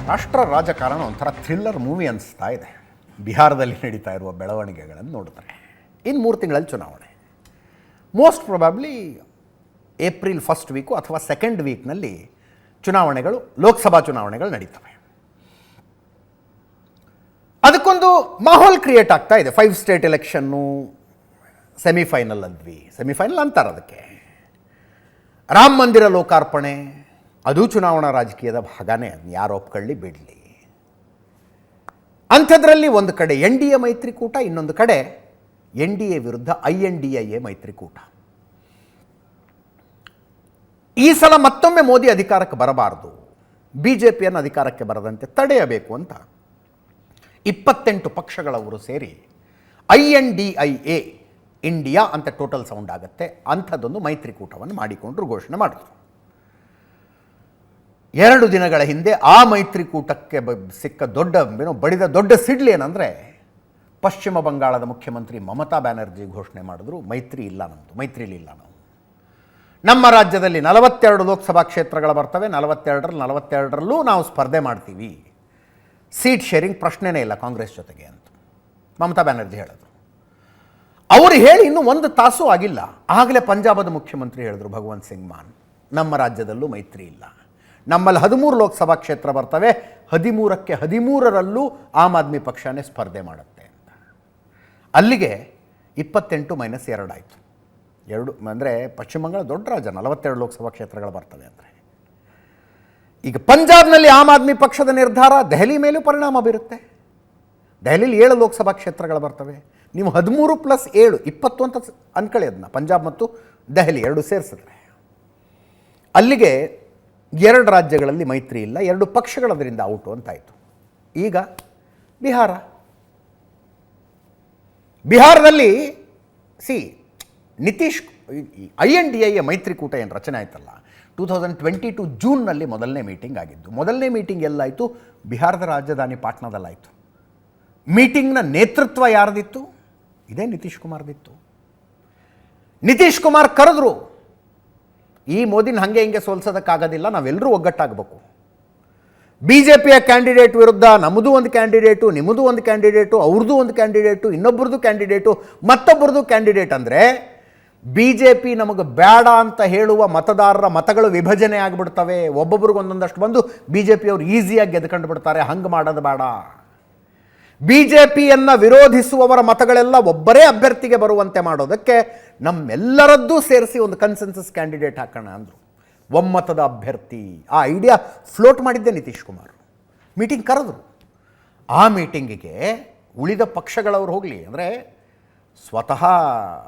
ರಾಷ್ಟ್ರ ರಾಜಕಾರಣ ಒಂಥರ ಥ್ರಿಲ್ಲರ್ ಮೂವಿ ಅನಿಸ್ತಾ ಇದೆ. ಬಿಹಾರದಲ್ಲಿ ನಡೀತಾ ಇರುವ ಬೆಳವಣಿಗೆಗಳನ್ನು ನೋಡಿದ್ರೆ ಇನ್ನು 3 ತಿಂಗಳಲ್ಲಿ ಚುನಾವಣೆ. Most probably April first week ಅಥವಾ ಸೆಕೆಂಡ್ ವೀಕ್ನಲ್ಲಿ ಚುನಾವಣೆಗಳು, ಲೋಕಸಭಾ ಚುನಾವಣೆಗಳು ನಡೀತವೆ. ಅದಕ್ಕೊಂದು ಮಾಹೋಲ್ ಕ್ರಿಯೇಟ್ ಆಗ್ತಾ ಇದೆ. 5 ಸ್ಟೇಟ್ ಎಲೆಕ್ಷನ್ನು, ಸೆಮಿಫೈನಲ್ ಅಂದ್ವಿ, ಸೆಮಿಫೈನಲ್ ಅಂತಾರೆ ಅದಕ್ಕೆ. ರಾಮ ಮಂದಿರ ಲೋಕಾರ್ಪಣೆ, ಅದು ಚುನಾವಣಾ ರಾಜಕೀಯದ ಭಾಗನೇ. ಅದು ಯಾರು ಒಪ್ಕೊಳ್ಳಿ ಬಿಡಲಿ. ಅಂಥದ್ರಲ್ಲಿ ಒಂದು ಕಡೆ NDA ಮೈತ್ರಿಕೂಟ, ಇನ್ನೊಂದು ಕಡೆ NDA ವಿರುದ್ಧ INDIA ಮೈತ್ರಿಕೂಟ. ಈ ಸಲ ಮತ್ತೊಮ್ಮೆ ಮೋದಿ ಅಧಿಕಾರಕ್ಕೆ ಬರಬಾರದು, BJPಯನ್ನು ಅಧಿಕಾರಕ್ಕೆ ಬರದಂತೆ ತಡೆಯಬೇಕು ಅಂತ 28 ಪಕ್ಷಗಳವರು ಸೇರಿ INDIA ಇಂಡಿಯಾ ಅಂತ ಟೋಟಲ್ ಸೌಂಡ್ ಆಗುತ್ತೆ, ಅಂಥದ್ದೊಂದು ಮೈತ್ರಿಕೂಟವನ್ನು ಮಾಡಿಕೊಂಡ್ರು, ಘೋಷಣೆ ಮಾಡಿದ್ರು. 2 ದಿನಗಳ ಹಿಂದೆ ಆ ಮೈತ್ರಿಕೂಟಕ್ಕೆ ಸಿಕ್ಕ ಬಡಿದ ದೊಡ್ಡ ಸಿಡ್ಲು ಏನಂದರೆ, ಪಶ್ಚಿಮ ಬಂಗಾಳದ ಮುಖ್ಯಮಂತ್ರಿ ಮಮತಾ ಬ್ಯಾನರ್ಜಿ ಘೋಷಣೆ ಮಾಡಿದ್ರು, ಮೈತ್ರಿ ಇಲ್ಲ, ಮೈತ್ರಿಲಿಲ್ಲ ನಾವು. ನಮ್ಮ ರಾಜ್ಯದಲ್ಲಿ 42 ಲೋಕಸಭಾ ಕ್ಷೇತ್ರಗಳು ಬರ್ತವೆ, 42ರಲ್ಲೂ ನಾವು ಸ್ಪರ್ಧೆ ಮಾಡ್ತೀವಿ, ಸೀಟ್ ಶೇರಿಂಗ್ ಪ್ರಶ್ನೆನೇ ಇಲ್ಲ ಕಾಂಗ್ರೆಸ್ ಜೊತೆಗೆ ಅಂತ ಮಮತಾ ಬ್ಯಾನರ್ಜಿ ಹೇಳಿದ್ರು. ಅವರು ಹೇಳಿ ಇನ್ನೂ 1 ತಾಸು ಆಗಿಲ್ಲ, ಆಗಲೇ ಪಂಜಾಬದ ಮುಖ್ಯಮಂತ್ರಿ ಹೇಳಿದ್ರು ಭಗವಂತ್ ಸಿಂಗ್ ಮಾನ್, ನಮ್ಮ ರಾಜ್ಯದಲ್ಲೂ ಮೈತ್ರಿ ಇಲ್ಲ, ನಮ್ಮಲ್ಲಿ 13 ಲೋಕಸಭಾ ಕ್ಷೇತ್ರ ಬರ್ತವೆ, 13ಕ್ಕೆ 13ರಲ್ಲೂ ಆಮ್ ಆದ್ಮಿ ಪಕ್ಷನೇ ಸ್ಪರ್ಧೆ ಮಾಡುತ್ತೆ ಅಂತ. ಅಲ್ಲಿಗೆ 28 - 2 ಆಯಿತು. 2 ಅಂದರೆ ಪಶ್ಚಿಮ ಬಂಗಾಳ ದೊಡ್ಡ ರಾಜ್ಯ, 42 ಲೋಕಸಭಾ ಕ್ಷೇತ್ರಗಳು ಬರ್ತವೆ ಅಂದರೆ. ಈಗ ಪಂಜಾಬ್ನಲ್ಲಿ ಆಮ್ ಆದ್ಮಿ ಪಕ್ಷದ ನಿರ್ಧಾರ ದೆಹಲಿ ಮೇಲೂ ಪರಿಣಾಮ ಬೀರುತ್ತೆ. ದೆಹಲಿಲಿ 7 ಲೋಕಸಭಾ ಕ್ಷೇತ್ರಗಳು ಬರ್ತವೆ, ನೀವು 13 + 7 20 ಅಂತ ಅನ್ಕೊಳ್ಳಿ ಅದನ್ನ, ಪಂಜಾಬ್ ಮತ್ತು ದೆಹಲಿ 2 ಸೇರಿಸಿದ್ರೆ. ಅಲ್ಲಿಗೆ 2 ರಾಜ್ಯಗಳಲ್ಲಿ ಮೈತ್ರಿ ಇಲ್ಲ, 2 ಪಕ್ಷಗಳದರಿಂದ ಔಟು ಅಂತಾಯಿತು. ಈಗ ಬಿಹಾರದಲ್ಲಿ ನಿತೀಶ್ INDIA ಮೈತ್ರಿಕೂಟ ಏನು ರಚನೆ ಆಯ್ತಲ್ಲ, 2022 ಜೂನ್ನಲ್ಲಿ ಮೊದಲನೇ ಮೀಟಿಂಗ್ ಆಗಿದ್ದು. ಮೊದಲನೇ ಮೀಟಿಂಗ್ ಎಲ್ಲಾಯಿತು, ಬಿಹಾರದ ರಾಜಧಾನಿ ಪಾಟ್ನಾದಲ್ಲಾಯಿತು. ಮೀಟಿಂಗ್ನ ನೇತೃತ್ವ ಯಾರ್ದಿತ್ತು? ಇದೇ ನಿತೀಶ್ ಕುಮಾರ್ದಿತ್ತು. ನಿತೀಶ್ ಕುಮಾರ್ ಕರೆದ್ರು, ಈ ಮೋದಿನ ಹಾಗೆ ಹಿಂಗೆ ಸೋಲ್ಸೋದಕ್ಕಾಗೋದಿಲ್ಲ, ನಾವೆಲ್ಲರೂ ಒಗ್ಗಟ್ಟಾಗಬೇಕು. BJPಯ ಕ್ಯಾಂಡಿಡೇಟ್ ವಿರುದ್ಧ ನಮ್ಮದು ಒಂದು ಕ್ಯಾಂಡಿಡೇಟು, ನಿಮ್ಮದು ಒಂದು ಕ್ಯಾಂಡಿಡೇಟು, ಅವ್ರದ್ದು ಒಂದು ಕ್ಯಾಂಡಿಡೇಟು, ಇನ್ನೊಬ್ಬರದು ಕ್ಯಾಂಡಿಡೇಟು, ಮತ್ತೊಬ್ಬರದು ಕ್ಯಾಂಡಿಡೇಟ್ ಅಂದರೆ BJP ನಮಗೆ ಬೇಡ ಅಂತ ಹೇಳುವ ಮತದಾರರ ಮತಗಳು ವಿಭಜನೆ ಆಗಿಬಿಡ್ತವೆ. ಒಬ್ಬೊಬ್ರಿಗೆ ಒಂದೊಂದಷ್ಟು ಬಂದು BJPಯವರು ಈಸಿಯಾಗಿ ಗೆದ್ಕೊಂಡು ಬಿಡ್ತಾರೆ. ಹಂಗೆ ಮಾಡೋದು ಬೇಡ. BJPಯನ್ನು ವಿರೋಧಿಸುವವರ ಮತಗಳೆಲ್ಲ ಒಬ್ಬರೇ ಅಭ್ಯರ್ಥಿಗೆ ಬರುವಂತೆ ಮಾಡೋದಕ್ಕೆ ನಮ್ಮೆಲ್ಲರದ್ದೂ ಸೇರಿಸಿ ಒಂದು ಕನ್ಸೆನ್ಸಸ್ ಕ್ಯಾಂಡಿಡೇಟ್ ಹಾಕೋಣ ಅಂದರು. ಒಮ್ಮತದ ಅಭ್ಯರ್ಥಿ, ಆ ಐಡಿಯಾ ಫ್ಲೋಟ್ ಮಾಡಿದ್ದೆ ನಿತೀಶ್ ಕುಮಾರ್. ಮೀಟಿಂಗ್ ಕರೆದ್ರು. ಆ ಮೀಟಿಂಗಿಗೆ ಉಳಿದ ಪಕ್ಷಗಳವರು ಹೋಗಲಿ ಅಂದರೆ, ಸ್ವತಃ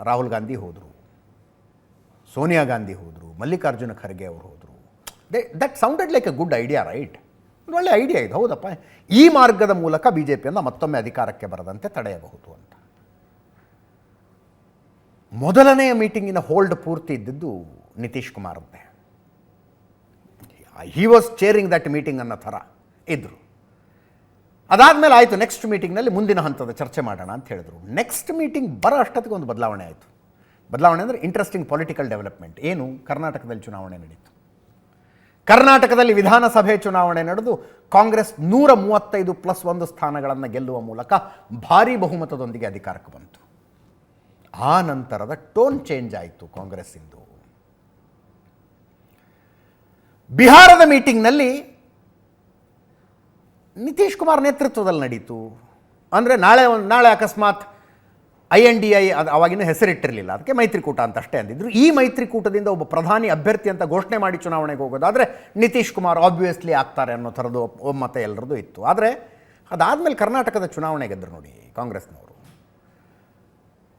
ರಾಹುಲ್ ಗಾಂಧಿ ಹೋದರು, ಸೋನಿಯಾ ಗಾಂಧಿ ಹೋದರು, ಮಲ್ಲಿಕಾರ್ಜುನ ಖರ್ಗೆ ಅವರು ಹೋದರು. That sounded like A good idea, right? ಒಳ್ಳೆ ಐಡಿಯಾ ಇದು, ಹೌದಪ್ಪ. ಈ ಮಾರ್ಗದ ಮೂಲಕ BJPಯನ್ನು ಮತ್ತೊಮ್ಮೆ ಅಧಿಕಾರಕ್ಕೆ ಬರದಂತೆ ತಡೆಯಬಹುದು ಅಂತ. ಮೊದಲನೆಯ ಮೀಟಿಂಗಿನ ಹೋಲ್ಡ್ ಪೂರ್ತಿ ಇದ್ದಿದ್ದು ನಿತೀಶ್ ಕುಮಾರ್ದೇ. He was chairing that meeting ಅನ್ನೋ ಥರ ಇದ್ದರು. ಅದಾದಮೇಲೆ ಆಯಿತು, ನೆಕ್ಸ್ಟ್ ಮೀಟಿಂಗ್ನಲ್ಲಿ ಮುಂದಿನ ಹಂತದ ಚರ್ಚೆ ಮಾಡೋಣ ಅಂತ ಹೇಳಿದ್ರು. ನೆಕ್ಸ್ಟ್ ಮೀಟಿಂಗ್ ಬರೋ ಅಷ್ಟೊತ್ತಿಗೆ ಒಂದು ಬದಲಾವಣೆ ಆಯಿತು. ಬದಲಾವಣೆ ಅಂದರೆ ಇಂಟ್ರೆಸ್ಟಿಂಗ್ ಪೊಲಿಟಿಕಲ್ ಡೆವಲಪ್ಮೆಂಟ್. ಏನು? ಕರ್ನಾಟಕದಲ್ಲಿ ಚುನಾವಣೆ ನಡೀತು. ಕರ್ನಾಟಕದಲ್ಲಿ ವಿಧಾನಸಭೆ ಚುನಾವಣೆ ನಡೆದು ಕಾಂಗ್ರೆಸ್ 135+1 ಸ್ಥಾನಗಳನ್ನು ಗೆಲ್ಲುವ ಮೂಲಕ ಭಾರೀ ಬಹುಮತದೊಂದಿಗೆ ಅಧಿಕಾರಕ್ಕೆ ಬಂತು. ಆ ನಂತರದ ಟೋನ್ ಚೇಂಜ್ ಆಯಿತು ಕಾಂಗ್ರೆಸ್ಸಿಂದು. ಬಿಹಾರದ ಮೀಟಿಂಗ್ನಲ್ಲಿ ನಿತೀಶ್ ಕುಮಾರ್ ನೇತೃತ್ವದಲ್ಲಿ ನಡೀತು. ಅಂದರೆ ನಾಳೆ ಅಕಸ್ಮಾತ್ INDIA ಅವಾಗಿನ ಹೆಸರಿಟ್ಟಿರಲಿಲ್ಲ, ಅದಕ್ಕೆ ಮೈತ್ರಿಕೂಟ ಅಂತ ಅಷ್ಟೇ ಅಂದಿದ್ರು. ಈ ಮೈತ್ರಿಕೂಟದಿಂದ ಒಬ್ಬ ಪ್ರಧಾನಿ ಅಭ್ಯರ್ಥಿ ಅಂತ ಘೋಷಣೆ ಮಾಡಿ ಚುನಾವಣೆಗೆ ಹೋಗೋದಾದರೆ ನಿತೀಶ್ ಕುಮಾರ್ ಆಬ್ವಿಯಸ್ಲಿ ಆಗ್ತಾರೆ ಅನ್ನೋ ಥರದ್ದು ಒಮ್ಮತ ಎಲ್ಲರದ್ದು ಇತ್ತು. ಆದರೆ ಅದಾದಮೇಲೆ ಕರ್ನಾಟಕದ ಚುನಾವಣೆ ಗೆದ್ದರು ನೋಡಿ ಕಾಂಗ್ರೆಸ್ನವರು.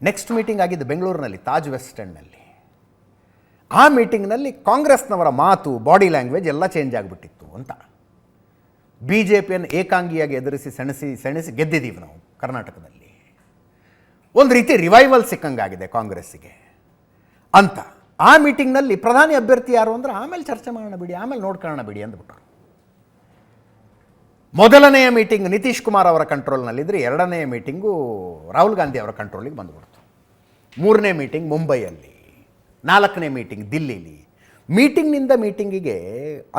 ನೆಕ್ಸ್ಟ್ ಮೀಟಿಂಗ್ ಆಗಿದ್ದು ಬೆಂಗಳೂರಿನಲ್ಲಿ, ತಾಜ್ ವೆಸ್ಟ್ ಎಂಡ್ನಲ್ಲಿ. ಆ ಮೀಟಿಂಗ್ನಲ್ಲಿ ಕಾಂಗ್ರೆಸ್ನವರ ಮಾತು, ಬಾಡಿ ಲ್ಯಾಂಗ್ವೇಜ್ ಎಲ್ಲ ಚೇಂಜ್ ಆಗಿಬಿಟ್ಟಿತ್ತು ಅಂತ. BJPಯನ್ನು ಏಕಾಂಗಿಯಾಗಿ ಎದುರಿಸಿ ಸೆಣಸಿ ಗೆದ್ದಿದ್ದೀವಿ ನಾವು ಕರ್ನಾಟಕದಲ್ಲಿ. ಒಂದು ರೀತಿ ರಿವೈವಲ್ ಸಿಕ್ಕಂಗಾಗಿದೆ ಕಾಂಗ್ರೆಸ್ಸಿಗೆ ಅಂತ. ಆ ಮೀಟಿಂಗ್ನಲ್ಲಿ ಪ್ರಧಾನಿ ಅಭ್ಯರ್ಥಿ ಯಾರು ಅಂದರೆ ಆಮೇಲೆ ಚರ್ಚೆ ಮಾಡೋಣ ಬಿಡಿ, ಆಮೇಲೆ ನೋಡ್ಕೊಳ್ಳೋಣ ಬಿಡಿ ಅಂದ್ಬಿಟ್ರು. ಮೊದಲನೆಯ ಮೀಟಿಂಗ್ ನಿತೀಶ್ ಕುಮಾರ್ ಅವರ ಕಂಟ್ರೋಲ್ನಲ್ಲಿದ್ದರೆ, 2ನೇ ಮೀಟಿಂಗು ರಾಹುಲ್ ಗಾಂಧಿ ಅವರ ಕಂಟ್ರೋಲಿಗೆ ಬಂದುಬಿಡ್ತು. 3ನೇ ಮೀಟಿಂಗ್ ಮುಂಬೈಯಲ್ಲಿ, 4ನೇ ಮೀಟಿಂಗ್ ದಿಲ್ಲಿಲಿ. ಮೀಟಿಂಗ್ನಿಂದ ಮೀಟಿಂಗಿಗೆ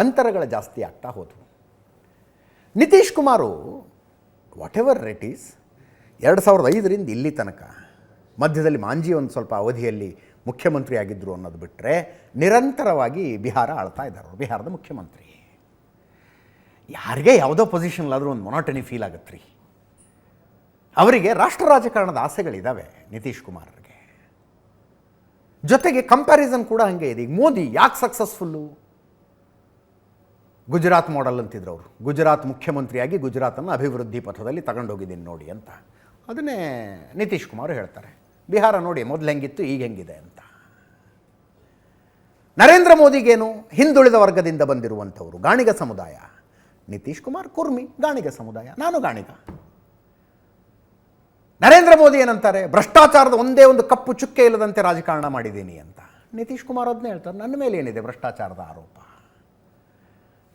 ಅಂತರಗಳು ಜಾಸ್ತಿ ಆಗ್ತಾ ಹೋದವು. Nitish Kumar whatever it is 2005ರಿಂದ ಇಲ್ಲಿ ತನಕ ಮಧ್ಯದಲ್ಲಿ ಮಾಂಜಿ ಒಂದು ಸ್ವಲ್ಪ ಅವಧಿಯಲ್ಲಿ ಮುಖ್ಯಮಂತ್ರಿ ಆಗಿದ್ದರು ಅನ್ನೋದು ಬಿಟ್ಟರೆ ನಿರಂತರವಾಗಿ ಬಿಹಾರ ಆಳ್ತಾ ಇದ್ದಾರೆ. ಬಿಹಾರದ ಮುಖ್ಯಮಂತ್ರಿ. ಯಾರಿಗೆ ಯಾವುದೋ ಪೊಸಿಷನ್ಲಾದರೂ ಒಂದು ಮೊನಾಟನಿ ಫೀಲ್ ಆಗುತ್ತೆ ರೀ. ಅವರಿಗೆ ರಾಷ್ಟ್ರ ರಾಜಕಾರಣದ ಆಸೆಗಳಿದ್ದಾವೆ ನಿತೀಶ್ ಕುಮಾರ್ಗೆ. ಜೊತೆಗೆ ಕಂಪ್ಯಾರಿಸನ್ ಕೂಡ ಹಾಗೆ ಇದೆ. ಈಗ ಮೋದಿ ಯಾಕೆ ಸಕ್ಸಸ್ಫುಲ್ಲು? ಗುಜರಾತ್ ಮಾಡೆಲ್ ಅಂತಿದ್ರು ಅವರು. ಗುಜರಾತ್ ಮುಖ್ಯಮಂತ್ರಿಯಾಗಿ ಗುಜರಾತನ್ನು ಅಭಿವೃದ್ಧಿ ಪಥದಲ್ಲಿ ತಗೊಂಡೋಗಿದ್ದೀನಿ ನೋಡಿ ಅಂತ. ಅದನ್ನೇ ನಿತೀಶ್ ಕುಮಾರ್ ಹೇಳ್ತಾರೆ. ಬಿಹಾರ ನೋಡಿ ಮೊದಲು ಹೆಂಗಿತ್ತು, ಈಗ ಹೆಂಗಿದೆ ಅಂತ. ನರೇಂದ್ರ ಮೋದಿಗೇನು ಹಿಂದುಳಿದ ವರ್ಗದಿಂದ ಬಂದಿರುವಂಥವರು, ಗಾಣಿಗ ಸಮುದಾಯ. ನಿತೀಶ್ ಕುಮಾರ್ ಕುರ್ಮಿ, ಗಾಣಿಗ ಸಮುದಾಯ, ನಾನು ಗಾಣಿಗ. ನರೇಂದ್ರ ಮೋದಿ ಏನಂತಾರೆ? ಭ್ರಷ್ಟಾಚಾರದ ಒಂದೇ ಒಂದು ಕಪ್ಪು ಚುಕ್ಕೆ ಇಲ್ಲದಂತೆ ರಾಜಕಾರಣ ಮಾಡಿದ್ದೀನಿ ಅಂತ. ನಿತೀಶ್ ಕುಮಾರ್ ಅದನ್ನೇ ಹೇಳ್ತಾರೆ, ನನ್ನ ಮೇಲೆ ಏನಿದೆ ಭ್ರಷ್ಟಾಚಾರದ ಆರೋಪ.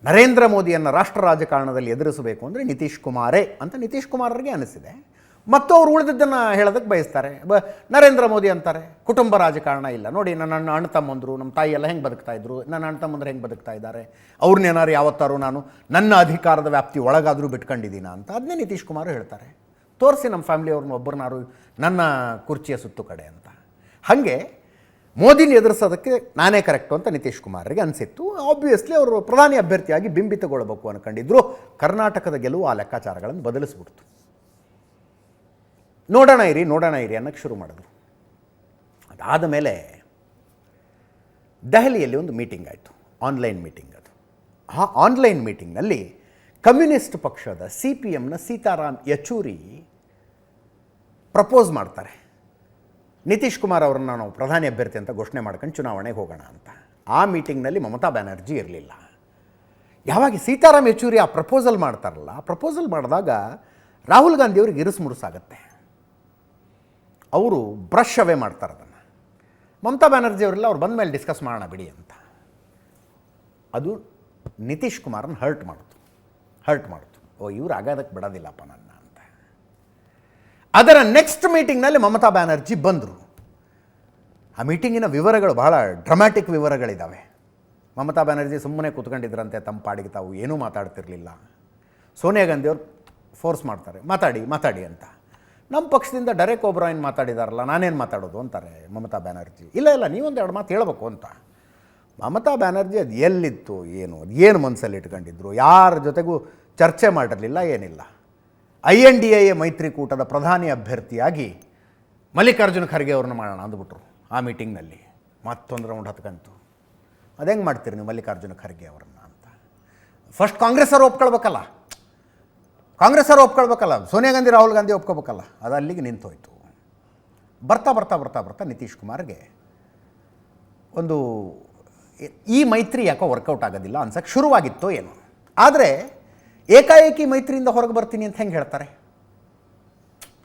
ನರೇಂದ್ರ ಮೋದಿಯನ್ನು ರಾಷ್ಟ್ರ ರಾಜಕಾರಣದಲ್ಲಿ ಎದುರಿಸಬೇಕು ಅಂದರೆ ನಿತೀಶ್ ಕುಮಾರೇ ಅಂತ ನಿತೀಶ್ ಕುಮಾರರಿಗೆ ಅನಿಸಿದೆ. ಮತ್ತು ಅವರು ಉಳಿದಿದ್ದನ್ನು ಹೇಳೋದಕ್ಕೆ ಬಯಸ್ತಾರೆ. ನರೇಂದ್ರ ಮೋದಿ ಅಂತಾರೆ ಕುಟುಂಬ ರಾಜಕಾರಣ ಇಲ್ಲ ನೋಡಿ, ನನ್ನ ಅಣ್ಣ ತಮ್ಮಂದರು ನಮ್ಮ ತಾಯಿ ಎಲ್ಲ ಹೆಂಗೆ ಬದುಕ್ತಾ ಇದ್ರು, ನನ್ನ ಅಣ್ಣ ತಮ್ಮಂದ್ರು ಹೆಂಗೆ ಬದುಕ್ತಾ ಇದ್ದಾರೆ, ಅವ್ರನ್ನೇನಾರು ಯಾವತ್ತಾರು ನಾನು ನನ್ನ ಅಧಿಕಾರದ ವ್ಯಾಪ್ತಿ ಒಳಗಾದರೂ ಬಿಟ್ಕೊಂಡಿದ್ದೀನ ಅಂತ. ಅದನ್ನೇ ನಿತೀಶ್ ಕುಮಾರ್ ಹೇಳ್ತಾರೆ. ತೋರಿಸಿ ನಮ್ಮ ಫ್ಯಾಮಿಲಿಯವ್ರನ್ನ ಒಬ್ಬರನ್ನಾರು ನನ್ನ ಕುರ್ಚಿಯ ಸುತ್ತು ಕಡೆ ಅಂತ. ಹಾಗೆ ಮೋದಿನ ಎದುರಿಸೋದಕ್ಕೆ ನಾನೇ ಕರೆಕ್ಟು ಅಂತ ನಿತೀಶ್ ಕುಮಾರ್ಗೆ ಅನಿಸಿತ್ತು. ಆಬ್ವಿಯಸ್ಲಿ ಅವರು ಪ್ರಧಾನಿ ಅಭ್ಯರ್ಥಿಯಾಗಿ ಬಿಂಬಿತಗೊಳ್ಳಬೇಕು ಅಂದ್ಕೊಂಡಿದ್ರು. ಕರ್ನಾಟಕದ ಗೆಲುವು ಆ ಲೆಕ್ಕಾಚಾರಗಳನ್ನು ಬದಲಿಸ್ಬಿಡ್ತು. ನೋಡೋಣ ಇರಿ ಅನ್ನೋಕ್ಕೆ ಶುರು ಮಾಡಿದ್ರು. ಅದಾದ ಮೇಲೆ ದೆಹಲಿಯಲ್ಲಿ ಒಂದು ಮೀಟಿಂಗ್ ಆಯಿತು, ಆನ್ಲೈನ್ ಮೀಟಿಂಗ್. ಅದು ಆ ಆನ್ಲೈನ್ ಮೀಟಿಂಗ್ನಲ್ಲಿ ಕಮ್ಯುನಿಸ್ಟ್ ಪಕ್ಷದ CPMನ ಸೀತಾರಾಮ್ ಯಚೂರಿ ಪ್ರಪೋಸ್ ಮಾಡ್ತಾರೆ, ನಿತೀಶ್ ಕುಮಾರ್ ಅವರನ್ನು ನಾವು ಪ್ರಧಾನಿ ಅಭ್ಯರ್ಥಿ ಅಂತ ಘೋಷಣೆ ಮಾಡ್ಕೊಂಡು ಚುನಾವಣೆಗೆ ಹೋಗೋಣ ಅಂತ. ಆ ಮೀಟಿಂಗ್ನಲ್ಲಿ ಮಮತಾ ಬ್ಯಾನರ್ಜಿ ಇರಲಿಲ್ಲ. ಯಾವಾಗ ಸೀತಾರಾಮ್ ಯಚೂರಿ ಆ ಪ್ರಪೋಸಲ್ ಮಾಡ್ತಾರಲ್ಲ, ಆ ಪ್ರಪೋಸಲ್ ಮಾಡಿದಾಗ ರಾಹುಲ್ ಗಾಂಧಿಯವ್ರಿಗೆ ಇರಿಸು ಮುರುಸಾಗತ್ತೆ. ಅವರು ಬ್ರಷ್ ಅವೇ ಮಾಡ್ತಾರೆ ಅದನ್ನು. ಮಮತಾ ಬ್ಯಾನರ್ಜಿ ಅವರೆಲ್ಲ ಅವ್ರು ಬಂದ ಮೇಲೆ ಡಿಸ್ಕಸ್ ಮಾಡೋಣ ಬಿಡಿ ಅಂತ. ಅದು ನಿತೀಶ್ ಕುಮಾರನ್ನ ಹರ್ಟ್ ಮಾಡ್ತು. ಓ, ಇವ್ರು ಆಗೋದಕ್ಕೆ ಬಿಡೋದಿಲ್ಲಪ್ಪ ನನ್ನ ಅಂತ. ಅದರ ನೆಕ್ಸ್ಟ್ ಮೀಟಿಂಗ್ನಲ್ಲಿ ಮಮತಾ ಬ್ಯಾನರ್ಜಿ ಬಂದರು. ಆ ಮೀಟಿಂಗಿನ ವಿವರಗಳು ಬಹಳ ಡ್ರಮ್ಯಾಟಿಕ್ ವಿವರಗಳಿದ್ದಾವೆ. ಮಮತಾ ಬ್ಯಾನರ್ಜಿ ಸುಮ್ಮನೆ ಕೂತ್ಕೊಂಡಿದ್ರಂತೆ, ತಮ್ಮ ಪಾಡಿಗೆ ತಾವು ಏನೂ ಮಾತಾಡ್ತಿರ್ಲಿಲ್ಲ. ಸೋನಿಯಾ ಗಾಂಧಿಯವರು ಫೋರ್ಸ್ ಮಾಡ್ತಾರೆ, ಮಾತಾಡಿ ಅಂತ. ನಮ್ಮ ಪಕ್ಷದಿಂದ ಡೈರೆಕ್ಟ್ ಒಬ್ರಾಯನ್ ಮಾತಾಡಿದಾರಲ್ಲ, ನಾನೇನು ಮಾತಾಡೋದು ಅಂತಾರೆ ಮಮತಾ ಬ್ಯಾನರ್ಜಿ. ಇಲ್ಲ ನೀವೊಂದು ಎರಡು ಮಾತು ಹೇಳಬೇಕು ಅಂತ. ಮಮತಾ ಬ್ಯಾನರ್ಜಿ ಅದು ಎಲ್ಲಿತ್ತು ಏನು ಮನಸ್ಸಲ್ಲಿ ಇಟ್ಕೊಂಡಿದ್ರು, ಯಾರ ಜೊತೆಗೂ ಚರ್ಚೆ ಮಾಡಿರಲಿಲ್ಲ, ಏನಿಲ್ಲ. INDA ಮೈತ್ರಿಕೂಟದ ಪ್ರಧಾನಿ ಅಭ್ಯರ್ಥಿಯಾಗಿ ಮಲ್ಲಿಕಾರ್ಜುನ ಖರ್ಗೆ ಅವ್ರನ್ನ ಮಾಡೋಣ ಅಂದ್ಬಿಟ್ರು. ಆ ಮೀಟಿಂಗ್ನಲ್ಲಿ ಮತ್ತೊಂದು ರೌಂಡ್ ಹತ್ಕಂತು. ಅದು ಹೆಂಗೆ ಮಾಡ್ತೀರಿ ನೀವು ಮಲ್ಲಿಕಾರ್ಜುನ ಖರ್ಗೆ ಅವರನ್ನು ಅಂತ. ಫಸ್ಟ್ ಕಾಂಗ್ರೆಸ್ ಅವರು ಒಪ್ಕೊಳ್ಬೇಕಲ್ಲ, ಸೋನಿಯಾ ಗಾಂಧಿ ರಾಹುಲ್ ಗಾಂಧಿ ಒಪ್ಕೋಬೇಕಲ್ಲ. ಅದು ಅಲ್ಲಿಗೆ ನಿಂತೋಯ್ತು. ಬರ್ತಾ ನಿತೀಶ್ ಕುಮಾರ್ಗೆ ಒಂದು ಈ ಮೈತ್ರಿ ಯಾಕೋ ವರ್ಕೌಟ್ ಆಗೋದಿಲ್ಲ ಅನ್ಸಕ್ಕೆ ಶುರುವಾಗಿತ್ತೋ ಏನೋ. ಆದರೆ ಏಕಾಏಕಿ ಮೈತ್ರಿಯಿಂದ ಹೊರಗೆ ಬರ್ತೀನಿ ಅಂತ ಹೆಂಗೆ ಹೇಳ್ತಾರೆ?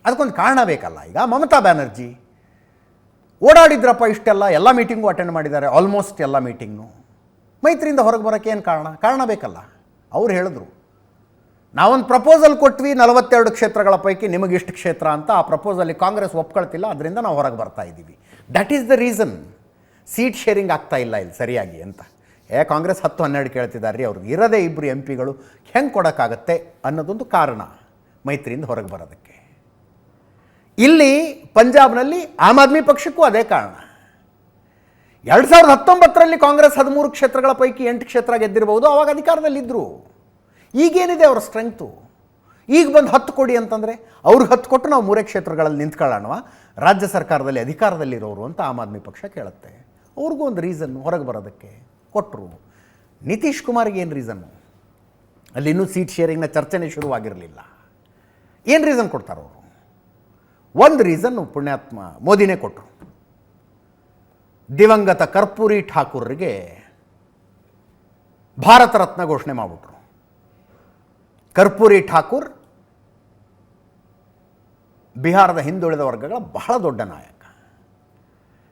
ಅದಕ್ಕೊಂದು ಕಾರಣ ಬೇಕಲ್ಲ. ಈಗ ಮಮತಾ ಬ್ಯಾನರ್ಜಿ ಓಡಾಡಿದ್ರಪ್ಪ ಇಷ್ಟೆಲ್ಲ, ಎಲ್ಲ ಮೀಟಿಂಗು ಅಟೆಂಡ್ ಮಾಡಿದ್ದಾರೆ, ಆಲ್ಮೋಸ್ಟ್ ಎಲ್ಲ ಮೀಟಿಂಗ್ನು. ಮೈತ್ರಿಯಿಂದ ಹೊರಗೆ ಬರೋಕ್ಕೆ ಏನು ಕಾರಣ ಬೇಕಲ್ಲ. ಅವ್ರು ಹೇಳಿದ್ರು, ನಾವೊಂದು ಪ್ರಪೋಸಲ್ ಕೊಟ್ವಿ 42 ಕ್ಷೇತ್ರಗಳ ಪೈಕಿ ನಿಮಗಿಷ್ಟು ಕ್ಷೇತ್ರ ಅಂತ. ಆ ಪ್ರಪೋಸಲ್ಲಿ ಕಾಂಗ್ರೆಸ್ ಒಪ್ಕೊಳ್ತಿಲ್ಲ, ಅದರಿಂದ ನಾವು ಹೊರಗೆ ಬರ್ತಾ ಇದ್ದೀವಿ. That is the reason. Seat sharing ಆಗ್ತಾ ಇಲ್ಲ ಇಲ್ಲಿ ಸರಿಯಾಗಿ ಅಂತ. ಕಾಂಗ್ರೆಸ್ 10-12 ಕೇಳ್ತಿದ್ದಾರೆ ರೀ, ಅವ್ರಿಗೆ ಇರೋದೇ 2 MP ಹೆಂಗೆ ಕೊಡೋಕ್ಕಾಗತ್ತೆ ಅನ್ನೋದೊಂದು ಕಾರಣ ಮೈತ್ರಿಯಿಂದ ಹೊರಗೆ ಬರೋದಕ್ಕೆ. ಇಲ್ಲಿ ಪಂಜಾಬ್ನಲ್ಲಿ ಆಮ್ ಆದ್ಮಿ ಪಕ್ಷಕ್ಕೂ ಅದೇ ಕಾರಣ. 2019ರಲ್ಲಿ ಕಾಂಗ್ರೆಸ್ 13 ಕ್ಷೇತ್ರಗಳ ಪೈಕಿ 8 ಕ್ಷೇತ್ರ ಗೆದ್ದಿರಬಹುದು, ಆವಾಗ ಅಧಿಕಾರದಲ್ಲಿದ್ದರು. ಈಗೇನಿದೆ ಅವರ ಸ್ಟ್ರೆಂಗ್ತು? ಈಗ ಬಂದು 10 ಕೊಡಿ ಅಂತಂದರೆ ಅವ್ರಿಗೆ 10 ಕೊಟ್ಟು ನಾವು 3 ಕ್ಷೇತ್ರಗಳಲ್ಲಿ ನಿಂತ್ಕೊಳ್ಳೋಣ, ರಾಜ್ಯ ಸರ್ಕಾರದಲ್ಲಿ ಅಧಿಕಾರದಲ್ಲಿರೋರು ಅಂತ ಆಮ್ ಆದ್ಮಿ ಪಕ್ಷ ಕೇಳುತ್ತೆ. ಅವ್ರಿಗೂ ಒಂದು ರೀಸನ್ ಹೊರಗೆ ಬರೋದಕ್ಕೆ ಕೊಟ್ಟರು. ನಿತೀಶ್ ಕುಮಾರ್ಗೆ ಏನು ರೀಸನ್ನು? ಅಲ್ಲಿ ಇನ್ನೂ ಸೀಟ್ ಶೇರಿಂಗ್ನ ಚರ್ಚೆನೇ ಶುರುವಾಗಿರಲಿಲ್ಲ. ಏನು ರೀಸನ್ ಕೊಡ್ತಾರೆ ಅವರು? ಒಂದು ರೀಸನ್ನು ಪುಣ್ಯಾತ್ಮ ಮೋದಿನೇ ಕೊಟ್ಟರು. ದಿವಂಗತ ಕರ್ಪೂರಿ ಠಾಕೂರ್ರಿಗೆ ಭಾರತ ರತ್ನ ಘೋಷಣೆ ಮಾಡಿಬಿಟ್ರು. ಕರ್ಪೂರಿ ಠಾಕೂರ್ ಬಿಹಾರದ ಹಿಂದುಳಿದ ವರ್ಗಗಳ ಬಹಳ ದೊಡ್ಡ ನಾಯಕ.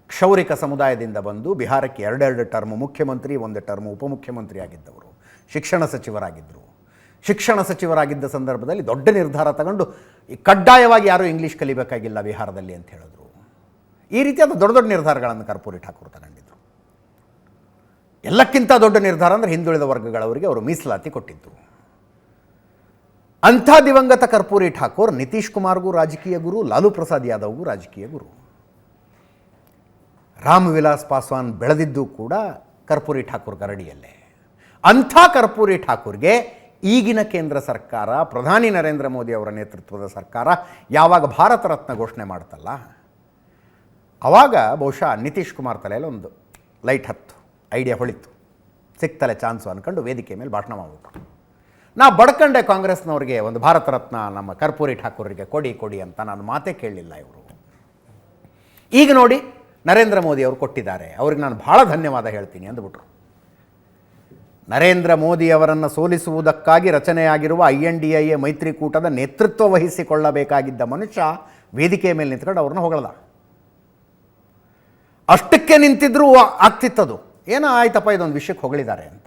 ಕ್ಷೌರಿಕ ಸಮುದಾಯದಿಂದ ಬಂದು ಬಿಹಾರಕ್ಕೆ 2 ಟರ್ಮ್ ಮುಖ್ಯಮಂತ್ರಿ, 1 ಟರ್ಮ್ ಉಪಮುಖ್ಯಮಂತ್ರಿ ಆಗಿದ್ದವರು. ಶಿಕ್ಷಣ ಸಚಿವರಾಗಿದ್ದ ಸಂದರ್ಭದಲ್ಲಿ ದೊಡ್ಡ ನಿರ್ಧಾರ ತಗೊಂಡು ಕಡ್ಡಾಯವಾಗಿ ಯಾರೂ ಇಂಗ್ಲೀಷ್ ಕಲಿಬೇಕಾಗಿಲ್ಲ ಬಿಹಾರದಲ್ಲಿ ಅಂತ ಹೇಳಿದ್ರು. ಈ ರೀತಿಯಾದ ದೊಡ್ಡ ದೊಡ್ಡ ನಿರ್ಧಾರಗಳನ್ನು ಕರ್ಪೂರಿ ಠಾಕೂರ್ ತಗೊಂಡಿದ್ದರು. ಎಲ್ಲಕ್ಕಿಂತ ದೊಡ್ಡ ನಿರ್ಧಾರ ಅಂದರೆ ಹಿಂದುಳಿದ ವರ್ಗಗಳವರಿಗೆ ಅವರು ಮೀಸಲಾತಿ ಕೊಟ್ಟಿದ್ದು. ಅಂಥ ದಿವಂಗತ ಕರ್ಪೂರಿ ಠಾಕೂರ್ ನಿತೀಶ್ ಕುಮಾರ್ಗೂ ರಾಜಕೀಯ ಗುರು, ಲಾಲು ಪ್ರಸಾದ್ ಯಾದವ್ಗೂ ರಾಜಕೀಯ ಗುರು. ರಾಮ್ ವಿಲಾಸ್ ಪಾಸ್ವಾನ್ ಬೆಳೆದಿದ್ದು ಕೂಡ ಕರ್ಪೂರಿ ಠಾಕೂರ್ ಗರಡಿಯಲ್ಲೇ. ಅಂಥ ಕರ್ಪೂರಿ ಠಾಕೂರ್ಗೆ ಈಗಿನ ಕೇಂದ್ರ ಸರ್ಕಾರ, ಪ್ರಧಾನಿ ನರೇಂದ್ರ ಮೋದಿ ಅವರ ನೇತೃತ್ವದ ಸರ್ಕಾರ ಯಾವಾಗ ಭಾರತ ರತ್ನ ಘೋಷಣೆ ಮಾಡ್ತಲ್ಲ, ಆವಾಗ ಬಹುಶಃ ನಿತೀಶ್ ಕುಮಾರ್ ತಲೆಯಲ್ಲಿ ಒಂದು ಲೈಟ್ ಹತ್ತು, ಐಡಿಯಾ ಹೊಳಿತು, ಸಿಕ್ತಲೆ ಚಾನ್ಸು ಅಂದ್ಕೊಂಡು ವೇದಿಕೆ ಮೇಲೆ ಭಾಷಣ ಮಾಡಿಬಿಟ್ರು. ನಾ ಬಡ್ಕಂಡೆ ಕಾಂಗ್ರೆಸ್ನವ್ರಿಗೆ ಒಂದು ಭಾರತ ರತ್ನ ನಮ್ಮ ಕರ್ಪೂರಿ ಠಾಕೂರಿಗೆ ಕೊಡಿ ಕೊಡಿ ಅಂತ ನಾನು ಮಾತೇ ಕೇಳಲಿಲ್ಲ ಇವರು. ಈಗ ನೋಡಿ ನರೇಂದ್ರ ಮೋದಿ ಅವರು ಕೊಟ್ಟಿದ್ದಾರೆ, ಅವ್ರಿಗೆ ನಾನು ಭಾಳ ಧನ್ಯವಾದ ಹೇಳ್ತೀನಿ ಅಂದ್ಬಿಟ್ರು. ನರೇಂದ್ರ ಮೋದಿ ಅವರನ್ನು ಸೋಲಿಸುವುದಕ್ಕಾಗಿ ರಚನೆಯಾಗಿರುವ INDIA ಮೈತ್ರಿಕೂಟದ ನೇತೃತ್ವ ವಹಿಸಿಕೊಳ್ಳಬೇಕಾಗಿದ್ದ ಮನುಷ್ಯ ವೇದಿಕೆಯ ಮೇಲೆ ನಿಂತ್ಕೊಂಡು ಅವ್ರನ್ನ ಹೊಗಳದ. ಅಷ್ಟಕ್ಕೆ ನಿಂತಿದ್ರೂ ಆಗ್ತಿತ್ತದು, ಏನೋ ಆಯ್ತಪ್ಪ ಇದೊಂದು ವಿಷಯಕ್ಕೆ ಹೊಗಳಿದ್ದಾರೆ ಅಂತ.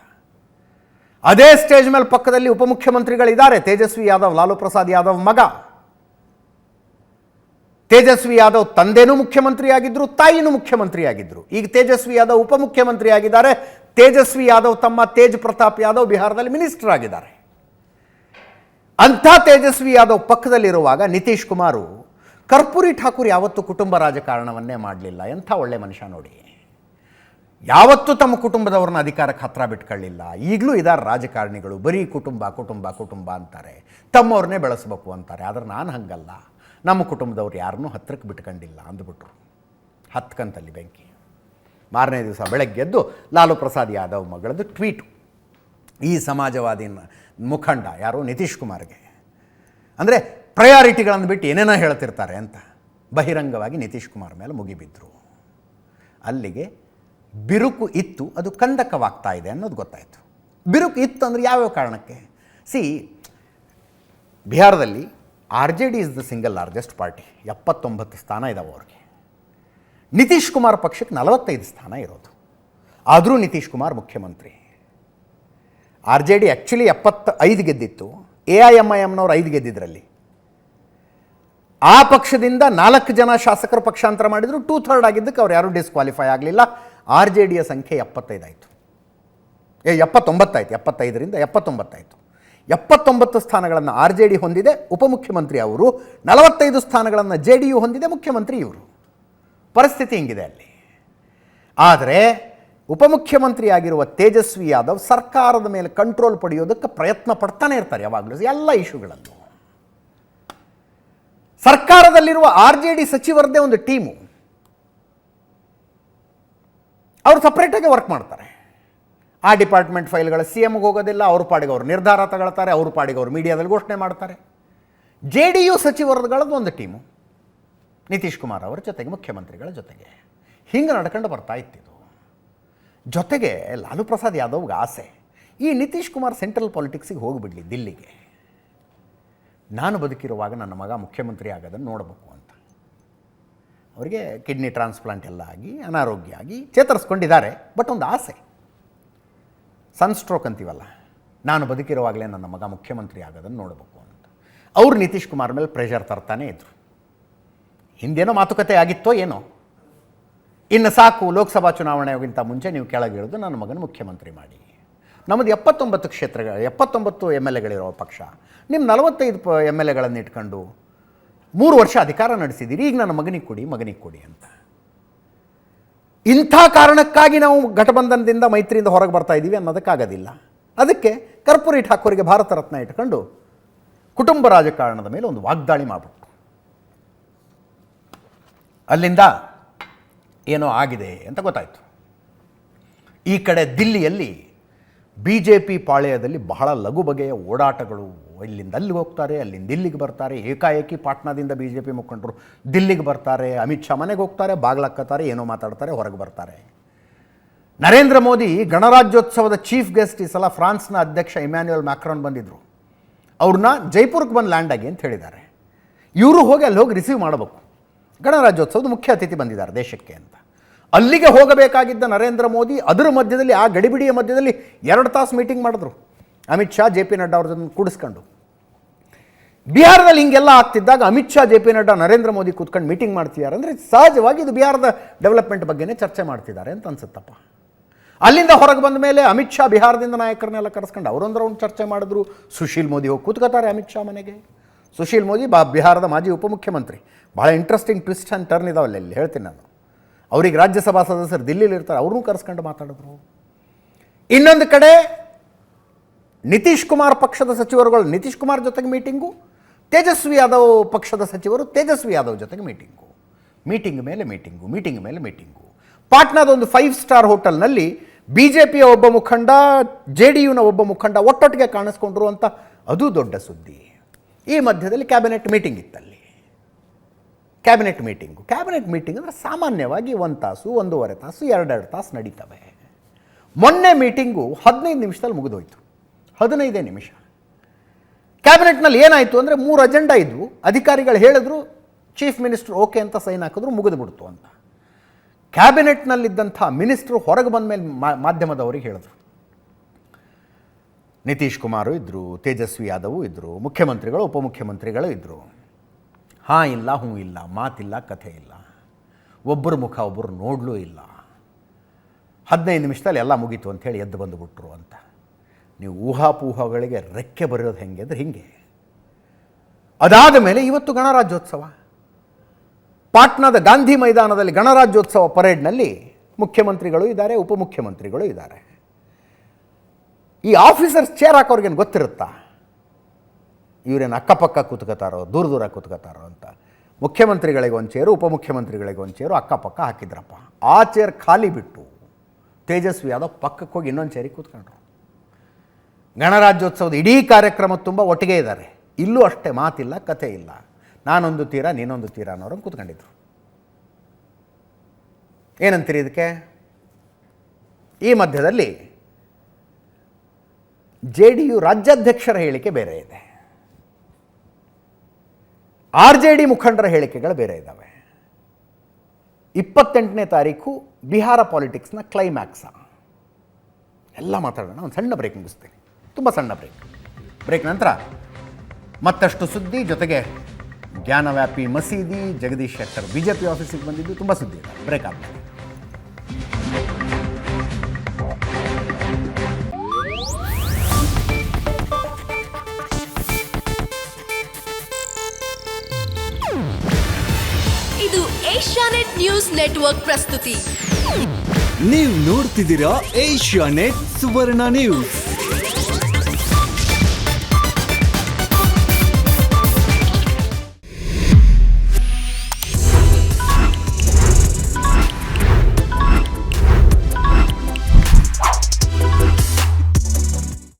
ಅದೇ ಸ್ಟೇಜ್ ಮೇಲೆ ಪಕ್ಕದಲ್ಲಿ ಉಪಮುಖ್ಯಮಂತ್ರಿಗಳಿದ್ದಾರೆ, ತೇಜಸ್ವಿ ಯಾದವ್, ಲಾಲು ಪ್ರಸಾದ್ ಯಾದವ್ ಮಗ. ತೇಜಸ್ವಿ ಯಾದವ್ ತಂದೆನೂ ಮುಖ್ಯಮಂತ್ರಿ ಆಗಿದ್ದರು, ತಾಯಿನೂ ಮುಖ್ಯಮಂತ್ರಿ ಆಗಿದ್ದರು. ಈಗ ತೇಜಸ್ವಿ ಯಾದವ್ ಉಪಮುಖ್ಯಮಂತ್ರಿ ಆಗಿದ್ದಾರೆ. ತೇಜಸ್ವಿ ಯಾದವ್ ತಮ್ಮ ತೇಜ್ ಪ್ರತಾಪ್ ಯಾದವ್ ಬಿಹಾರದಲ್ಲಿ ಮಿನಿಸ್ಟರ್ ಆಗಿದ್ದಾರೆ. ಅಂಥ ತೇಜಸ್ವಿ ಯಾದವ್ ಪಕ್ಕದಲ್ಲಿರುವಾಗ ನಿತೀಶ್ ಕುಮಾರು ಕರ್ಪೂರಿ ಠಾಕೂರ್ ಯಾವತ್ತೂ ಕುಟುಂಬ ರಾಜಕಾರಣವನ್ನೇ ಮಾಡಲಿಲ್ಲ. ಎಂಥ ಒಳ್ಳೆ ಮನುಷ್ಯ ನೋಡಿ. ಯಾವತ್ತೂ ತಮ್ಮ ಕುಟುಂಬದವ್ರನ್ನ ಅಧಿಕಾರಕ್ಕೆ ಹತ್ರ ಬಿಟ್ಕೊಳ್ಳಿಲ್ಲ. ಈಗಲೂ ಇದ್ದಾರೆ ರಾಜಕಾರಣಿಗಳು, ಬರೀ ಕುಟುಂಬ ಕುಟುಂಬ ಕುಟುಂಬ ಅಂತಾರೆ, ತಮ್ಮವ್ರನ್ನೇ ಬೆಳೆಸಬೇಕು ಅಂತಾರೆ. ಆದರೆ ನಾನು ಹಂಗಲ್ಲ, ನಮ್ಮ ಕುಟುಂಬದವ್ರು ಯಾರನ್ನೂ ಹತ್ರಕ್ಕೆ ಬಿಟ್ಕೊಂಡಿಲ್ಲ ಅಂದ್ಬಿಟ್ರು. 10 ಕಂತಲ್ಲಿ ಬೆಂಕಿ. ಮಾರನೇ ದಿವಸ ಬೆಳಗ್ಗೆದ್ದು ಲಾಲು ಪ್ರಸಾದ್ ಯಾದವ್ ಮಗಳದ್ದು ಟ್ವೀಟು, ಈ ಸಮಾಜವಾದಿ ಮುಖಂಡ ಯಾರು ನಿತೀಶ್ ಕುಮಾರ್ಗೆ ಅಂದರೆ ಪ್ರಯಾರಿಟಿಗಳನ್ನು ಬಿಟ್ಟು ಏನೇನೋ ಹೇಳ್ತಿರ್ತಾರೆ ಅಂತ ಬಹಿರಂಗವಾಗಿ ನಿತೀಶ್ ಕುಮಾರ್ ಮೇಲೆ ಮುಗಿಬಿದ್ರು. ಅಲ್ಲಿಗೆ ಬಿರುಕು ಇತ್ತು, ಅದು ಕಂದಕವಾಗ್ತಾ ಇದೆ ಅನ್ನೋದು ಗೊತ್ತಾಯಿತು. ಬಿರುಕು ಇತ್ತು ಅಂದರೆ ಯಾವ್ಯಾವ ಕಾರಣಕ್ಕೆ? ಬಿಹಾರದಲ್ಲಿ RJD is the single largest party. 79 ಸ್ಥಾನ ಇದ್ದಾವೆ ಅವ್ರಿಗೆ. ನಿತೀಶ್ ಕುಮಾರ್ ಪಕ್ಷಕ್ಕೆ 45 ಸ್ಥಾನ ಇರೋದು. ಆದರೂ ನಿತೀಶ್ ಕುಮಾರ್ ಮುಖ್ಯಮಂತ್ರಿ. RJD actually 75 ಗೆದ್ದಿತ್ತು, AIMIMನವ್ರು 5 ಗೆದ್ದಿದ್ರಲ್ಲಿ. ಆ ಪಕ್ಷದಿಂದ 4 ಜನ ಶಾಸಕರು ಪಕ್ಷಾಂತರ ಮಾಡಿದ್ರು. 2/3 ಆಗಿದ್ದಕ್ಕೆ ಅವ್ರು ಯಾರೂ ಡಿಸ್ಕ್ವಾಲಿಫೈ ಆಗಲಿಲ್ಲ. RJDಯ ಸಂಖ್ಯೆ 75 ಆಯಿತು, 79 ಆಯಿತು. 75ರಿಂದ 79 ಆಯಿತು. 79 ಸ್ಥಾನಗಳನ್ನು RJD ಹೊಂದಿದೆ, ಉಪಮುಖ್ಯಮಂತ್ರಿ ಅವರು. 45 ಸ್ಥಾನಗಳನ್ನು JDU ಹೊಂದಿದೆ, ಮುಖ್ಯಮಂತ್ರಿ ಇವರು. ಪರಿಸ್ಥಿತಿ ಹಿಂಗಿದೆ ಅಲ್ಲಿ. ಆದರೆ ಉಪಮುಖ್ಯಮಂತ್ರಿ ಆಗಿರುವ ತೇಜಸ್ವಿ ಯಾದವ್ ಸರ್ಕಾರದ ಮೇಲೆ ಕಂಟ್ರೋಲ್ ಪಡೆಯೋದಕ್ಕೆ ಪ್ರಯತ್ನ ಪಡ್ತಾನೆ ಇರ್ತಾರೆ ಯಾವಾಗಲೂ, ಎಲ್ಲ ಇಶ್ಯೂಗಳಲ್ಲೂ. ಸರ್ಕಾರದಲ್ಲಿರುವ RJD ಸಚಿವರದ್ದೇ ಒಂದು ಟೀಮು, ಅವರು ಸಪ್ರೇಟಾಗಿ ವರ್ಕ್ ಮಾಡ್ತಾರೆ. ಆ ಡಿಪಾರ್ಟ್ಮೆಂಟ್ ಫೈಲ್ಗಳು CMಗೆ ಹೋಗೋದಿಲ್ಲ, ಅವ್ರ ಪಾಡಿಗೆ ಅವರು ನಿರ್ಧಾರ ತಗೊಳ್ತಾರೆ, ಅವ್ರ ಪಾಡಿಗೆ ಅವರು ಮೀಡಿಯಾದಲ್ಲಿ ಘೋಷಣೆ ಮಾಡ್ತಾರೆ. JDU ಸಚಿವರುಗಳದ್ದು ಒಂದು ಟೀಮು ನಿತೀಶ್ ಕುಮಾರ್ ಅವರ ಜೊತೆಗೆ, ಮುಖ್ಯಮಂತ್ರಿಗಳ ಜೊತೆಗೆ ಹಿಂಗೆ ನಡ್ಕೊಂಡು ಬರ್ತಾ ಇತ್ತಿದ್ದು. ಜೊತೆಗೆ ಲಾಲು ಪ್ರಸಾದ್ ಯಾದವ್ಗೆ ಆಸೆ, ಈ ನಿತೀಶ್ ಕುಮಾರ್ ಸೆಂಟ್ರಲ್ ಪಾಲಿಟಿಕ್ಸಿಗೆ ಹೋಗಿಬಿಡಲಿ ದಿಲ್ಲಿಗೆ, ನಾನು ಬದುಕಿರುವಾಗ ನನ್ನ ಮಗ ಮುಖ್ಯಮಂತ್ರಿ ಆಗೋದನ್ನು ನೋಡಬೇಕು ಅಂತ. ಅವರಿಗೆ ಕಿಡ್ನಿ ಟ್ರಾನ್ಸ್ಪ್ಲಾಂಟ್ ಎಲ್ಲ ಆಗಿ ಅನಾರೋಗ್ಯ ಆಗಿ ಚೇತರಿಸ್ಕೊಂಡಿದ್ದಾರೆ. ಬಟ್ ಒಂದು ಆಸೆ, ಸನ್ಸ್ಟ್ರೋಕ್ ಅಂತೀವಲ್ಲ, ನಾನು ಬದುಕಿರುವಾಗಲೇ ನನ್ನ ಮಗ ಮುಖ್ಯಮಂತ್ರಿ ಆಗೋದನ್ನು ನೋಡಬೇಕು ಅಂತ. ಅವರು ನಿತೀಶ್ ಕುಮಾರ್ ಮೇಲೆ ಪ್ರೆಷರ್ ತರ್ತಾನೇ ಇದ್ರು. ಹಿಂದೇನೋ ಮಾತುಕತೆ ಆಗಿತ್ತೋ ಏನೋ, ಇನ್ನು ಸಾಕು, ಲೋಕಸಭಾ ಚುನಾವಣೆಗಿಂತ ಮುಂಚೆ ನೀವು ಕೆಳಗಿಳಿದು ನನ್ನ ಮಗನ ಮುಖ್ಯಮಂತ್ರಿ ಮಾಡಿ. ನಮ್ಮದು 79 ಕ್ಷೇತ್ರಗಳು, 79 MLAಗಳಿರೋ ಪಕ್ಷ, ನಿಮ್ಮ 45 MLAಗಳನ್ನು ಇಟ್ಕೊಂಡು 3 ವರ್ಷ ಅಧಿಕಾರ ನಡೆಸಿದ್ದೀರಿ, ಈಗ ನನ್ನ ಮಗನಿಗೆ ಕೊಡಿ ಅಂತ. ಇಂಥ ಕಾರಣಕ್ಕಾಗಿ ನಾವು ಘಟಬಂಧನದಿಂದ, ಮೈತ್ರಿಯಿಂದ ಹೊರಗೆ ಬರ್ತಾ ಇದ್ದೀವಿ ಅನ್ನೋದಕ್ಕಾಗೋದಿಲ್ಲ. ಅದಕ್ಕೆ ಕರ್ಪೂರಿ ಠಾಕೂರಿಗೆ ಭಾರತ ರತ್ನ ಇಟ್ಕೊಂಡು ಕುಟುಂಬ ರಾಜಕಾರಣದ ಮೇಲೆ ಒಂದು ವಾಗ್ದಾಳಿ ಮಾಡಿಬಿಟ್ಟು, ಅಲ್ಲಿಂದ ಏನೋ ಆಗಿದೆ ಅಂತ ಗೊತ್ತಾಯಿತು. ಈ ಕಡೆ ದಿಲ್ಲಿಯಲ್ಲಿ BJP ಪಾಳ್ಯದಲ್ಲಿ ಬಹಳ ಲಘು ಬಗೆಯ ಓಡಾಟಗಳು, ಇಲ್ಲಿಂದ ಅಲ್ಲಿಗೆ ಹೋಗ್ತಾರೆ, ಅಲ್ಲಿಂದ ಇಲ್ಲಿಗೆ ಬರ್ತಾರೆ. ಏಕಾಏಕಿ ಪಾಟ್ನಾದಿಂದ BJP ಮುಖಂಡರು ದಿಲ್ಲಿಗೆ ಬರ್ತಾರೆ, ಅಮಿತ್ ಶಾ ಮನೆಗೆ ಹೋಗ್ತಾರೆ, ಬಾಗ್ಲಾಕ್ಕತ್ತಾರೆ, ಏನೋ ಮಾತಾಡ್ತಾರೆ, ಹೊರಗೆ ಬರ್ತಾರೆ. ನರೇಂದ್ರ ಮೋದಿ ಗಣರಾಜ್ಯೋತ್ಸವದ ಚೀಫ್ ಗೆಸ್ಟ್ ಈ ಸಲ ಫ್ರಾನ್ಸ್ನ ಅಧ್ಯಕ್ಷ ಇಮ್ಯಾನ್ಯುಯಲ್ ಮ್ಯಾಕ್ರಾನ್ ಬಂದಿದ್ದರು. ಅವ್ರನ್ನ ಜೈಪುರಕ್ಕೆ ಬಂದು ಲ್ಯಾಂಡ್ ಆಗಿ ಅಂತ ಹೇಳಿದ್ದಾರೆ. ಇವರು ಹೋಗಿ ಅಲ್ಲಿ ಹೋಗಿ ರಿಸೀವ್ ಮಾಡಬೇಕು. ಗಣರಾಜ್ಯೋತ್ಸವದ ಮುಖ್ಯ ಅತಿಥಿ ಬಂದಿದ್ದಾರೆ ದೇಶಕ್ಕೆ ಅಂತ. ಅಲ್ಲಿಗೆ ಹೋಗಬೇಕಾಗಿದ್ದ ನರೇಂದ್ರ ಮೋದಿ ಅದರ ಮಧ್ಯದಲ್ಲಿ, ಆ ಗಡಿಬಿಡಿಯ ಮಧ್ಯದಲ್ಲಿ 2 ತಾಸು ಮೀಟಿಂಗ್ ಮಾಡಿದ್ರು ಅಮಿತ್ ಶಾ, JP ನಡ್ಡಾ ಅವ್ರ ಜೊತೆ ಕೂಡಿಸ್ಕೊಂಡು. ಬಿಹಾರದಲ್ಲಿ ಹಿಂಗೆಲ್ಲ ಆಗ್ತಿದ್ದಾಗ ಅಮಿತ್ ಶಾ, JP ನಡ್ಡಾ, ನರೇಂದ್ರ ಮೋದಿ ಕೂತ್ಕೊಂಡು ಮೀಟಿಂಗ್ ಮಾಡ್ತಿದ್ದಾರೆ ಅಂದರೆ ಸಹಜವಾಗಿ ಇದು ಬಿಹಾರದ ಡೆವಲಪ್ಮೆಂಟ್ ಬಗ್ಗೆನೇ ಚರ್ಚೆ ಮಾಡ್ತಿದ್ದಾರೆ ಅಂತ ಅನ್ಸುತ್ತಪ್ಪ. ಅಲ್ಲಿಂದ ಹೊರಗೆ ಬಂದ ಮೇಲೆ ಅಮಿತ್ ಶಾ ಬಿಹಾರದಿಂದ ನಾಯಕರನ್ನೆಲ್ಲ ಕರೆಸ್ಕೊಂಡು ಅವರೊಂದು ರೌಂಡ್ ಚರ್ಚೆ ಮಾಡಿದ್ರು. ಸುಶೀಲ್ ಮೋದಿ ಹೋಗಿ ಕೂತ್ಕೋತಾರೆ ಅಮಿತ್ ಶಾ ಮನೆಗೆ. ಸುಶೀಲ್ ಮೋದಿ ಬಿಹಾರದ ಮಾಜಿ ಉಪಮುಖ್ಯಮಂತ್ರಿ. ಭಾಳ ಇಂಟ್ರೆಸ್ಟಿಂಗ್ ಟ್ವಿಸ್ಟ್ ಆ್ಯಂಡ್ ಟರ್ನ್ ಇದಾವಲ್ಲ ಇಲ್ಲಿ ಹೇಳ್ತೀನಿ ನಾನು. ಅವ್ರಿಗೆ ರಾಜ್ಯಸಭಾ ಸದಸ್ಯರು ದಿಲ್ಲಿಲಿ ಇರ್ತಾರೆ, ಅವ್ರನ್ನೂ ಕರೆಸ್ಕೊಂಡು ಮಾತಾಡಿದ್ರು. ಇನ್ನೊಂದು ಕಡೆ ನಿತೀಶ್ ಕುಮಾರ್ ಪಕ್ಷದ ಸಚಿವರುಗಳು ನಿತೀಶ್ ಕುಮಾರ್ ಜೊತೆಗೆ ಮೀಟಿಂಗು, ತೇಜಸ್ವಿ ಯಾದವ್ ಪಕ್ಷದ ಸಚಿವರು ತೇಜಸ್ವಿ ಯಾದವ್ ಜೊತೆಗೆ ಮೀಟಿಂಗು. ಮೀಟಿಂಗ್ ಮೇಲೆ ಮೀಟಿಂಗು. ಪಾಟ್ನಾದ ಒಂದು 5 ಸ್ಟಾರ್ ಹೋಟೆಲ್ನಲ್ಲಿ BJPಯ ಒಬ್ಬ ಮುಖಂಡ, JDUನ ಒಬ್ಬ ಮುಖಂಡ ಒಟ್ಟೊಟ್ಟಿಗೆ ಕಾಣಿಸ್ಕೊಂಡ್ರು ಅಂತ ಅದು ದೊಡ್ಡ ಸುದ್ದಿ. ಈ ಮಧ್ಯದಲ್ಲಿ ಕ್ಯಾಬಿನೆಟ್ ಮೀಟಿಂಗ್ ಇತ್ತಲ್ಲಿ. ಕ್ಯಾಬಿನೆಟ್ ಮೀಟಿಂಗ್ ಅಂದರೆ ಸಾಮಾನ್ಯವಾಗಿ 1 ತಾಸು, 1.5 ತಾಸು, 2 ತಾಸು ನಡೀತವೆ. ಮೊನ್ನೆ ಮೀಟಿಂಗು 15 ನಿಮಿಷದಲ್ಲಿ ಮುಗಿದೋಯ್ತು. 15 ನಿಮಿಷ. ಕ್ಯಾಬಿನೆಟ್ನಲ್ಲಿ ಏನಾಯಿತು ಅಂದರೆ 3 ಅಜೆಂಡಾ ಇದ್ವು. ಅಧಿಕಾರಿಗಳು ಹೇಳಿದ್ರು, ಚೀಫ್ ಮಿನಿಸ್ಟರ್ ಓಕೆ ಅಂತ ಸೈನ್ ಹಾಕಿದ್ರು, ಮುಗಿದುಬಿಡ್ತು ಅಂತ. ಕ್ಯಾಬಿನೆಟ್ನಲ್ಲಿದ್ದಂಥ ಮಿನಿಸ್ಟ್ರು ಹೊರಗೆ ಬಂದ ಮೇಲೆ ಮಾಧ್ಯಮದವರಿಗೆ ಹೇಳಿದ್ರು. ನಿತೀಶ್ ಕುಮಾರು ಇದ್ದರು, ತೇಜಸ್ವಿ ಯಾದವ್ ಇದ್ದರು, ಮುಖ್ಯಮಂತ್ರಿಗಳು ಉಪಮುಖ್ಯಮಂತ್ರಿಗಳು ಇದ್ದರು. ಹಾಂ ಇಲ್ಲ, ಹ್ಞೂ ಇಲ್ಲ, ಮಾತಿಲ್ಲ, ಕಥೆ ಇಲ್ಲ, ಒಬ್ಬರ ಮುಖ ಒಬ್ಬರು ನೋಡಲೂ ಇಲ್ಲ. 15 ನಿಮಿಷದಲ್ಲಿ ಎಲ್ಲ ಮುಗೀತು ಅಂಥೇಳಿ ಎದ್ದು ಬಂದುಬಿಟ್ರು ಅಂತ. ನೀವು ಊಹಾಪೂಹಗಳಿಗೆ ರೆಕ್ಕೆ ಬರೆಯೋದು ಹೆಂಗೆ ಅಂದರೆ ಹಿಂಗೆ. ಅದಾದ ಮೇಲೆ ಇವತ್ತು ಗಣರಾಜ್ಯೋತ್ಸವ. ಪಾಟ್ನಾದ ಗಾಂಧಿ ಮೈದಾನದಲ್ಲಿ ಗಣರಾಜ್ಯೋತ್ಸವ ಪರೇಡ್ನಲ್ಲಿ ಮುಖ್ಯಮಂತ್ರಿಗಳು ಇದ್ದಾರೆ, ಉಪಮುಖ್ಯಮಂತ್ರಿಗಳು ಇದ್ದಾರೆ. ಈ ಆಫೀಸರ್ಸ್ ಚೇರ್ ಹಾಕೋರ್ಗೇನು ಗೊತ್ತಿರುತ್ತಾ ಇವರೇನು ಅಕ್ಕಪಕ್ಕ ಕೂತ್ಕೋತಾರೋ, ದೂರ ಕೂತ್ಕೋತಾರೋ ಅಂತ. ಮುಖ್ಯಮಂತ್ರಿಗಳಿಗೆ ಒಂದು ಚೇರು, ಉಪಮುಖ್ಯಮಂತ್ರಿಗಳಿಗೆ ಒಂದು ಚೇರು ಅಕ್ಕಪಕ್ಕ ಹಾಕಿದ್ರಪ್ಪ. ಆ ಚೇರ್ ಖಾಲಿ ಬಿಟ್ಟು ತೇಜಸ್ವಿ ಯಾದವ್ ಪಕ್ಕಕ್ಕೆ ಹೋಗಿ ಇನ್ನೊಂದು ಚೇರಿಗೆ ಕೂತ್ಕೊಂಡ್ರು. ಗಣರಾಜ್ಯೋತ್ಸವದ ಇಡೀ ಕಾರ್ಯಕ್ರಮ ತುಂಬ ಒಟ್ಟಿಗೆ ಇದ್ದಾರೆ. ಇಲ್ಲೂ ಅಷ್ಟೇ, ಮಾತಿಲ್ಲ, ಕಥೆ ಇಲ್ಲ. ನಾನೊಂದು ತೀರ, ನೀನೊಂದು ತೀರ ಅನ್ನೋರಂಗೆ ಕೂತ್ಕೊಂಡಿದ್ರು. ಏನಂತೀರಿ ಇದಕ್ಕೆ? ಈ ಮಧ್ಯದಲ್ಲಿ JDU ರಾಜ್ಯಾಧ್ಯಕ್ಷರ ಹೇಳಿಕೆ ಬೇರೆ ಇದೆ, RJD ಮುಖಂಡರ ಹೇಳಿಕೆಗಳು ಬೇರೆ ಇದ್ದಾವೆ. 28ನೇ ತಾರೀಕು ಬಿಹಾರ ಪಾಲಿಟಿಕ್ಸ್ನ ಕ್ಲೈಮ್ಯಾಕ್ಸ ಎಲ್ಲ ಮಾತಾಡೋಣ. ಒಂದು ಸಣ್ಣ ಬ್ರೇಕ್ ಮುಗಿಸ್ತೀನಿ, ತುಂಬ ಸಣ್ಣ ಬ್ರೇಕ್ ನಂತರ ಮತ್ತಷ್ಟು ಸುದ್ದಿ, ಜೊತೆಗೆ ಜ್ಞಾನವ್ಯಾಪಿ ಮಸೀದಿ, ಜಗದೀಶ್ ಶೆಟ್ಟರ್ BJP ಆಫೀಸಿಗೆ ಬಂದಿದ್ದು ತುಂಬ ಸುದ್ದಿ ಇದೆ. ಬ್ರೇಕ್ ಆದಮೇಲೆ ಇದು ಏಷ್ಯಾನೆಟ್ ನ್ಯೂಸ್ ನೆಟ್ವರ್ಕ್ ಪ್ರಸ್ತುತಿ. ನೀವು ನೋಡ್ತಿದ್ದೀರಾ ಏಷ್ಯಾನೆಟ್ ಸುವರ್ಣ ನ್ಯೂಸ್.